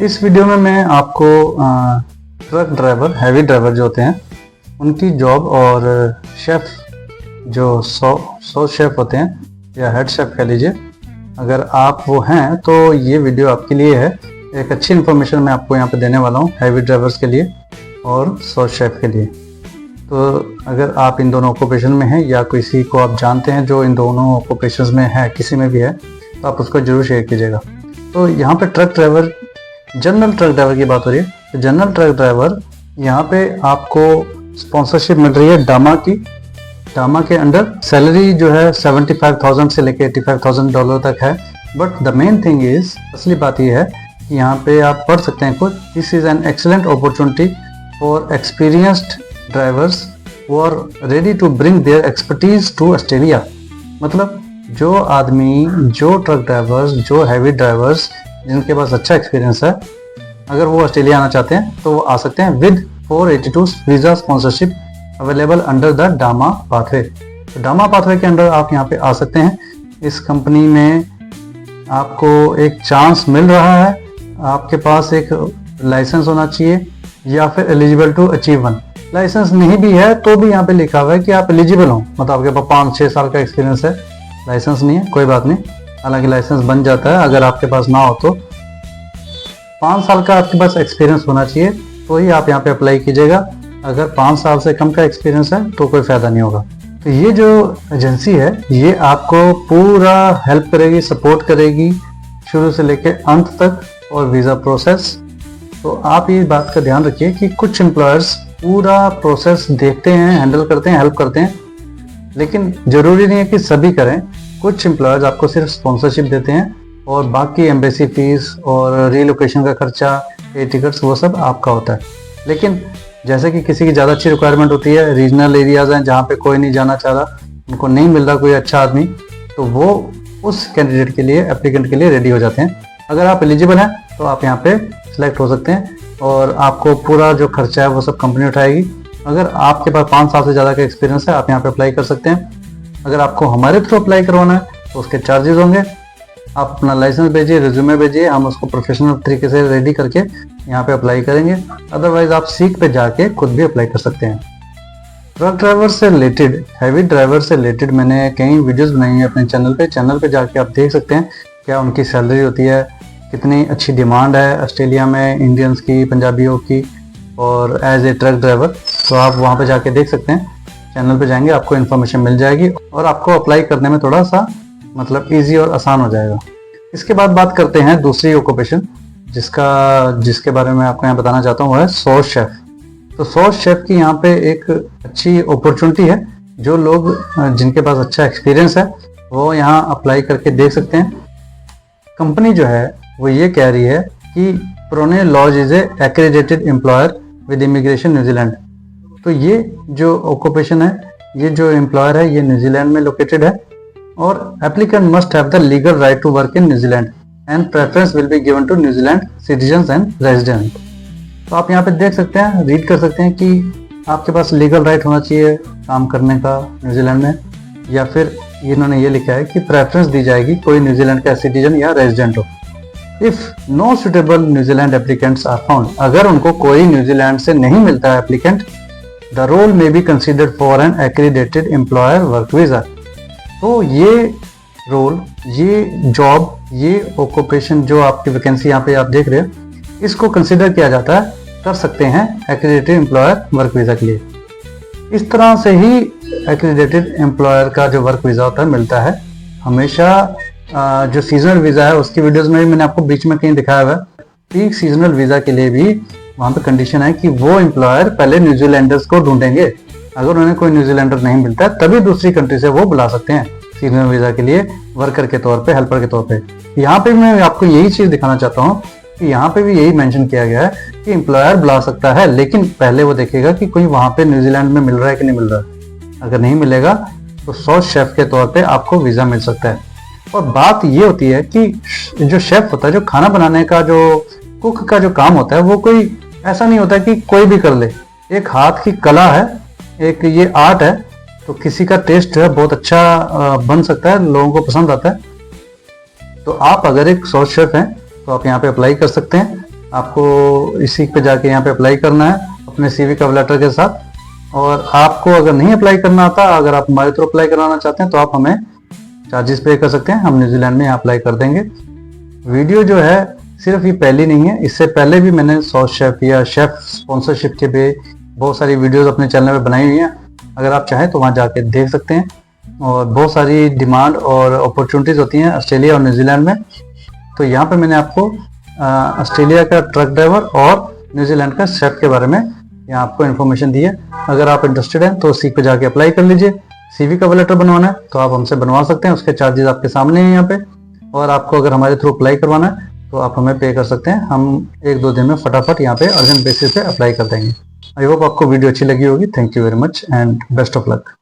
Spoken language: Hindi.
इस वीडियो में मैं आपको ट्रक ड्राइवर, हैवी ड्राइवर जो होते हैं उनकी जॉब और शेफ जो सौ शेफ होते हैं या हेड शेफ कह लीजिए, अगर आप वो हैं तो ये वीडियो आपके लिए है। एक अच्छी इन्फॉर्मेशन मैं आपको यहाँ पे देने वाला हूँ हैवी ड्राइवर्स के लिए और सौ शेफ के लिए। तो अगर आप इन दोनों ऑक्यूपेशन में हैं या किसी को आप जानते हैं जो इन दोनों ऑक्यूपेशंस में है, किसी में भी है, तो आप उसको जरूर शेयर कीजिएगा। तो यहाँ पे truck driver, general truck driver की बात हो रही है। तो जनरल ट्रक ड्राइवर यहाँ पे आपको स्पॉन्सरशिप मिल रही है डामा की। डामा के अंडर सैलरी जो है 75,000 से लेके $85,000 तक है। But the main thing is, असली बात यह है कि यहाँ पे आप पढ़ सकते हैं कुछ, this is an excellent opportunity for experienced drivers who are ready to bring their expertise to Australia. मतलब जो आदमी, जो ट्रक ड्राइवर्स, जो हैवी ड्राइवर्स जिनके पास अच्छा एक्सपीरियंस है, अगर वो ऑस्ट्रेलिया आना चाहते हैं तो वो आ सकते हैं with 482 visa sponsorship available under the DAMA pathway. तो डामा पाथवे के अंडर आप यहाँ पे आ सकते हैं। इस कंपनी में आपको एक चांस मिल रहा है। आपके पास एक लाइसेंस होना चाहिए या फिर eligible to achieve one. Licence नहीं भी है तो भी यहाँ पे लिखा हुआ है कि आप एलिजिबल हो, मतलब आपके पास 5-6 साल का एक्सपीरियंस है। लाइसेंस नहीं है, कोई बात नहीं, हालांकि लाइसेंस बन जाता है अगर आपके पास ना हो तो। 5 साल का आपके पास एक्सपीरियंस होना चाहिए तो ही आप यहाँ पे अप्लाई कीजिएगा। अगर 5 साल से कम का एक्सपीरियंस है तो कोई फायदा नहीं होगा। तो ये जो एजेंसी है ये आपको पूरा हेल्प करेगी, सपोर्ट करेगी शुरू से लेके अंत तक, और वीज़ा प्रोसेस। तो आप ये बात का ध्यान रखिए कि कुछ एम्प्लॉयर्स पूरा प्रोसेस देखते हैं, हैंडल करते हैं, हेल्प करते हैं, लेकिन जरूरी नहीं है कि सभी करें। कुछ एम्प्लॉयर्स आपको सिर्फ स्पॉन्सरशिप देते हैं और बाकी एम्बेसी फीस और रीलोकेशन का खर्चा, एयर टिकट्स, वो सब आपका होता है। लेकिन जैसे कि किसी की ज़्यादा अच्छी रिक्वायरमेंट होती है, रीजनल एरियाज हैं जहाँ पे कोई नहीं जाना चाह रहा, उनको नहीं मिल रहा कोई अच्छा आदमी, तो वो उस कैंडिडेट के लिए, एप्लीकेंट के लिए रेडी हो जाते हैं। अगर आप एलिजिबल हैं तो आप यहाँ पे सिलेक्ट हो सकते हैं और आपको पूरा जो खर्चा है वो सब कंपनी उठाएगी। अगर आपके पास 5 साल से ज़्यादा का एक्सपीरियंस है आप यहाँ पे अप्लाई कर सकते हैं। अगर आपको हमारे थ्रू अप्लाई करवाना है तो उसके चार्जेस होंगे। आप अपना लाइसेंस भेजिए, रिज्यूमे भेजिए, हम उसको प्रोफेशनल तरीके से रेडी करके यहाँ पे अप्लाई करेंगे। अदरवाइज आप सीक पे जाके खुद भी अप्लाई कर सकते हैं। ट्रक ड्राइवर से रिलेटेड, हैवी ड्राइवर से रिलेटेड मैंने कई वीडियोस बनाई हैं अपने चैनल पे जाके आप देख सकते हैं क्या उनकी सैलरी होती है, कितनी अच्छी डिमांड है ऑस्ट्रेलिया में इंडियंस की, पंजाबियों की, और एज ए ट्रक ड्राइवर। तो आप वहाँ पे जाके देख सकते हैं, चैनल पे जाएंगे आपको इन्फॉर्मेशन मिल जाएगी और आपको अप्लाई करने में थोड़ा सा मतलब इजी और आसान हो जाएगा। इसके बाद बात करते हैं दूसरी ऑक्यूपेशन जिसके बारे में आपको यहाँ बताना चाहता हूँ, वो है सॉस शेफ। तो सॉस शेफ की यहाँ पे एक अच्छी अपॉर्चुनिटी है। जो लोग जिनके पास अच्छा एक्सपीरियंस है वो यहाँ अप्लाई करके देख सकते हैं। कंपनी जो है वो ये कह रही है कि prone lodge is a accredited employer with immigration New Zealand. तो ये जो ऑक्यूपेशन है, ये जो एम्प्लॉयर है ये न्यूजीलैंड में लोकेटेड है और applicant must have the legal right to work in New Zealand and preference will be given to New Zealand citizens and resident. तो आप यहाँ पे देख सकते हैं, रीड कर सकते हैं कि आपके पास लीगल राइट होना चाहिए काम करने का न्यूजीलैंड में, या फिर इन्होंने ये लिखा है कि प्रेफरेंस दी जाएगी कोई न्यूजीलैंड का सिटीजन या रेजिडेंट हो। If no suitable New Zealand applicants are found, अगर उनको कोई न्यूजीलैंड से नहीं मिलता है applicant, the role may be considered for an accredited employer work visa. तो ये रोल, ये जॉब, ये ऑक्यूपेशन जो आपकी वैकेंसी यहाँ पे आप देख रहे हैं, इसको कंसिडर किया जाता है, कर सकते हैं एक्रेडिटेड एम्प्लॉयर वर्क वीजा के लिए। इस तरह से ही एक्रेडिटेड एम्प्लॉयर का जो वर्क वीजा होता है मिलता है हमेशा। जो सीजनल वीजा है उसकी वीडियोस में भी मैंने आपको बीच में कहीं दिखाया हुआ है। पीक सीजनल वीजा के लिए भी वहाँ पे कंडीशन है कि वो एम्प्लॉयर पहले न्यूजीलैंडर्स को ढूंढेंगे। अगर उन्हें कोई न्यूजीलैंडर नहीं मिलता तभी दूसरी कंट्री से वो बुला सकते हैं सीजनल वीजा के लिए, वर्कर के तौर पे, हेल्पर के तौर पे। यहाँ पे मैं आपको यही चीज दिखाना चाहता हूँ कि यहाँ पे भी यही मेंशन किया गया है कि एम्प्लॉयर बुला सकता है, लेकिन पहले वो देखेगा कि कोई वहाँ पे न्यूजीलैंड में मिल रहा है कि नहीं मिल रहा है। अगर नहीं मिलेगा तो सॉस शेफ के तौर पे आपको वीजा मिल सकता है। और बात ये होती है कि जो शेफ होता है, जो खाना बनाने का, जो कुक का जो काम होता है, वो कोई ऐसा नहीं होता कि कोई भी कर ले। एक हाथ की कला है, एक ये आर्ट है। तो किसी का टेस्ट जो है बहुत अच्छा बन सकता है, लोगों को पसंद आता है। तो आप अगर एक सॉस शेफ हैं तो आप यहाँ पे अप्लाई कर सकते हैं। आपको इसी पे जाके यहाँ पे अप्लाई करना है अपने CV कवर लेटर के साथ। और आपको अगर नहीं अप्लाई करना आता, अगर आप हमारे थ्रू अप्लाई कराना चाहते हैं तो आप हमें चार्जेस पे कर सकते हैं, हम न्यूजीलैंड में यहाँ अप्लाई कर देंगे। वीडियो जो है सिर्फ ये पहली नहीं है, इससे पहले भी मैंने सॉस शेफ या शेफ स्पॉन्सरशिप के पे बहुत सारी वीडियोस अपने चैनल पे बनाई हुई हैं, अगर आप चाहें तो वहाँ जाके देख सकते हैं। और बहुत सारी डिमांड और अपॉर्चुनिटीज़ होती हैं ऑस्ट्रेलिया और न्यूजीलैंड में। तो यहाँ पे मैंने आपको ऑस्ट्रेलिया का ट्रक ड्राइवर और न्यूजीलैंड का शेफ के बारे में यहाँ आपको इन्फॉर्मेशन दी है। अगर आप इंटरेस्टेड हैं तो उसी पे जाके अप्लाई कर लीजिए। CV कवर लेटर बनवाना है तो आप हमसे बनवा सकते हैं, उसके चार्जेस आपके सामने हैं यहाँ पे। और आपको अगर हमारे थ्रू अप्लाई करवाना है तो आप हमें पे कर सकते हैं, हम 1-2 दिन में फटाफट यहाँ पे अर्जेंट बेसिस पे अप्लाई कर देंगे। आई होप आपको वीडियो अच्छी लगी होगी। Thank you very much and best of luck.